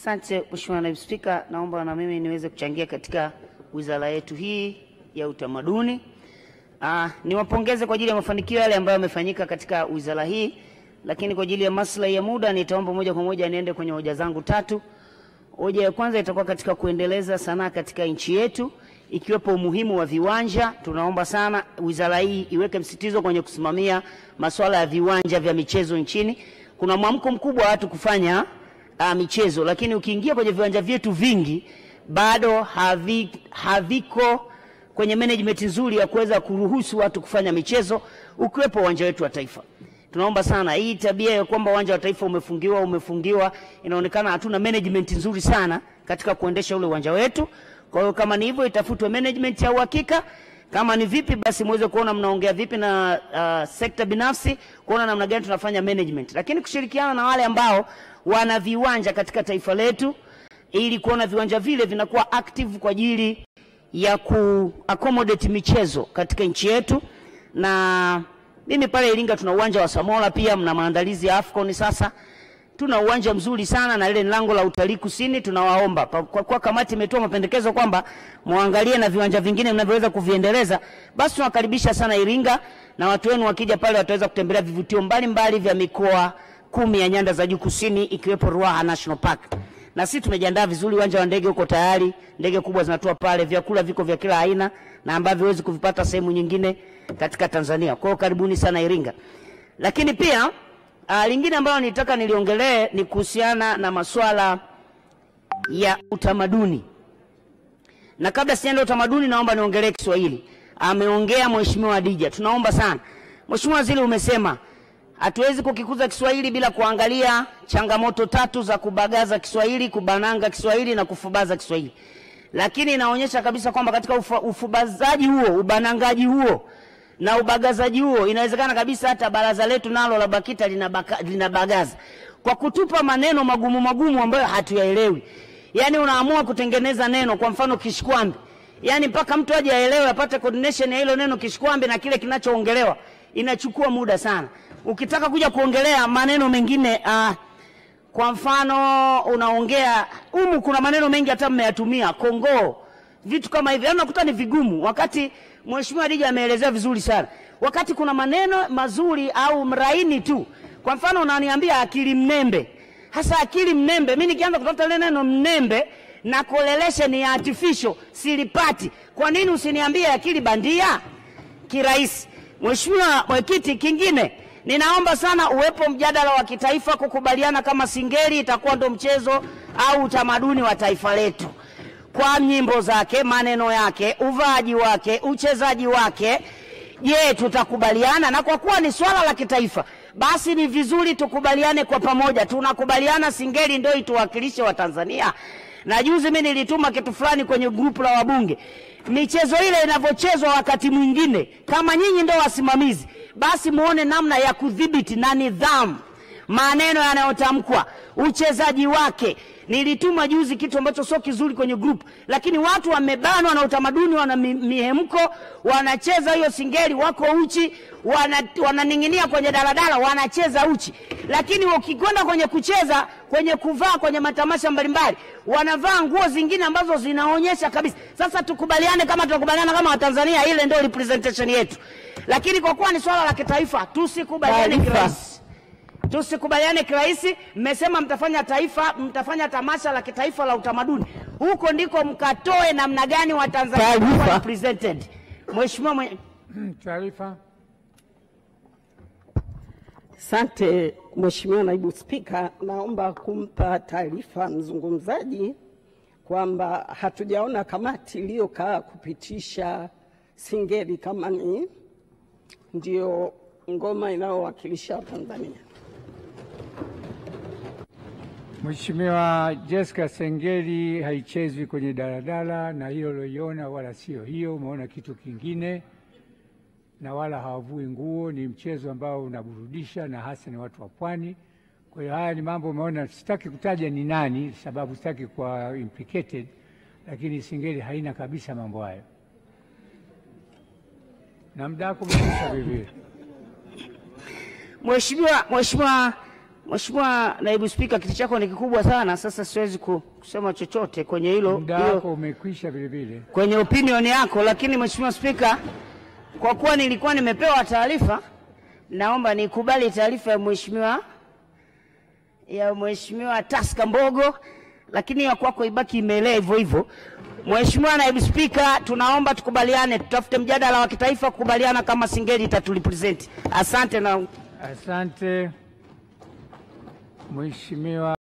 Asante Mheshimiwa Naibu Spika, naomba na mimi niweze kuchangia katika wizara yetu hii ya utamaduni. Niwapongeze kwa ajili ya mafanikio yale ambayo yamefanyika katika wizara hii, lakini kwa ajili ya maslahi ya muda nitaomba moja kwa moja niende kwenye hoja zangu tatu. Hoja ya kwanza itakuwa katika kuendeleza sanaa katika nchi yetu, ikiwepo umuhimu wa viwanja. Tunaomba sana wizara hii iweke msitizo kwenye kusimamia masuala ya viwanja vya michezo nchini. Kuna mwamko mkubwa wa watu kufanya michezo, lakini ukiingia kwenye viwanja vyetu vingi bado haviko kwenye management nzuri ya kuweza kuruhusu watu kufanya michezo, ukiwepo uwanja wetu wa Taifa. Tunaomba sana hii tabia ya kwamba uwanja wa Taifa umefungiwa, inaonekana hatuna management nzuri sana katika kuendesha ule uwanja wetu. Kwa hiyo kama ni hivyo, itafutwe management ya uhakika. Kama ni vipi, basi muweze kuona mnaongea vipi na sekta binafsi kuona namna gani tunafanya management, lakini kushirikiana na wale ambao wana viwanja katika taifa letu ili kuona viwanja vile vinakuwa active kwa ajili ya accommodate michezo katika nchi yetu. Na mimi pale Iringa tuna uwanja wa Samola, pia mna maandalizi ya AFCON sasa. Tuna uwanja mzuri sana na ile lango la utalii kusini. Tunawaomba kwa kamati imetoa mapendekezo kwamba muangalie na viwanja vingine mnavyoweza kuviendeleza, basi tunakaribisha sana Iringa, na watu wenu wakija pale wataweza kutembelea vivutio mbalimbali vya mikoa 10 ya nyanda za juu kusini, ikiwepo Ruaha National Park. Na sisi tumejiandaa vizuri, uwanja wa ndege uko tayari, ndege kubwa zinatoa pale, vyakula viko vya kila aina na ambavyo huwezi kuvipata sehemu nyingine katika Tanzania. Kwa hiyo karibuni sana Iringa. Lakini pia lingine ambalo nitaka niliongelee ni kuhusiana na masuala ya utamaduni. Na kabla sijaenda utamaduni, naomba niongelee Kiswahili. Ameongea Mheshimiwa Adija. Tunaomba sana Mheshimiwa Waziri, umesema hatuwezi kukikuza Kiswahili bila kuangalia changamoto tatu za kubagaza Kiswahili, kubananga Kiswahili na kufubaza Kiswahili. Lakini inaonyesha kabisa kwamba katika ufubazaji huo, ubanangaji huo na ubagazaji huo, inawezekana kabisa hata baraza letu nalo la BAKITA linabagaza kwa kutupa maneno magumu ambayo hatuyaelewi. Yaani unaamua kutengeneza neno, kwa mfano kishkwambi, yaani mpaka mtu aje aelewe, apate coordination ya hilo neno kishkwambi na kile kinachoongelewa, inachukua muda sana. Ukitaka kuja kuongelea maneno mengine, kwa mfano unaongea kuna maneno mengi hata mmeyatumia Kongo, vitu kama hivi, unakuta ni vigumu, wakati Mheshimiwa Adija ameelezea vizuri sana. Wakati kuna maneno mazuri au mraini tu, kwa mfano unaniambia akili mnembe. Hasa akili mnembe, mimi nikianza kutafuta ile neno mnembe na correlation ya artificial silipati. Kwa nini usiniambie akili bandia kirahisi? Mheshimiwa Mwenyekiti, kingine ninaomba sana uwepo mjadala wa kitaifa, kukubaliana kama Singeli itakuwa ndo mchezo au utamaduni wa taifa letu, kwa nyimbo zake, maneno yake, uvaaji wake, uchezaji wake. Je, tutakubaliana? Na kwa kuwa ni swala la kitaifa, basi ni vizuri tukubaliane kwa pamoja. Tunakubaliana Singeli ndio ituwakilishe wa Tanzania. Na juzi mimi nilituma kitu fulani kwenye grupu la wabunge. Michezo ile inavyochezwa wakati mwingine, kama nyinyi ndio wasimamizi, basi muone namna ya kudhibiti na nidhamu maneno yanayotamkwa, uchezaji wake. Nilituma juzi kitu ambacho sio kizuri kwenye group, lakini watu wamebanwa na utamaduni, wana mihemko, wanacheza hiyo Singeli, wako uchi, wananing'inia kwenye daladala, wanacheza uchi. Lakini ukikwenda kwenye kucheza, kwenye kuvaa, kwenye matamasha mbalimbali, wanavaa nguo zingine ambazo zinaonyesha kabisa. Sasa tukubaliane, kama tunakubaliana kama Watanzania, ile ndio representation yetu. Lakini kwa kuwa ni swala la kitaifa, tusikubaliane kirahisi. Tusikubaliane kirahisi. Mmesema mtafanya tamasha la kitaifa la utamaduni. Huko ndiko mkatoe namna gani wa Tanzania wa represented. Mheshimiwa taarifa. Asante Mheshimiwa Naibu Spika, naomba kumpa taarifa mzungumzaji kwamba hatujaona kamati iliyokaa kupitisha Singeli kama ndio ngoma inayowakilisha Tanzania. Mheshimiwa Jessica, Singeli haichezwi kwenye daladala, na hiyo uliona wala sio hiyo, umeona kitu kingine, na wala hawavui nguo. Ni mchezo ambao unaburudisha na hasa ni watu wa pwani. Kwa hiyo haya ni mambo umeona, sitaki kutaja ni nani sababu sitaki kuwa implicated, lakini Singeli haina kabisa mambo hayo. Na mdako mwisha vivyo. Mheshimiwa Mheshimiwa Naibu Spika, kiti chako ni kikubwa sana, sasa siwezi kusema chochote kwenye hilo. Muda wako umekwisha vile vile kwenye opinion yako, lakini Mheshimiwa Spika, kwa kuwa nilikuwa nimepewa taarifa, naomba nikubali taarifa ya Mheshimiwa Taska Mbogo, lakini ya kwako ibaki imeelea hivyo hivyo. Mheshimiwa Naibu Spika, tunaomba tukubaliane, tutafute mjadala wa kitaifa kukubaliana kama Singeli itaturepresent. Asante. Asante Mheshimiwa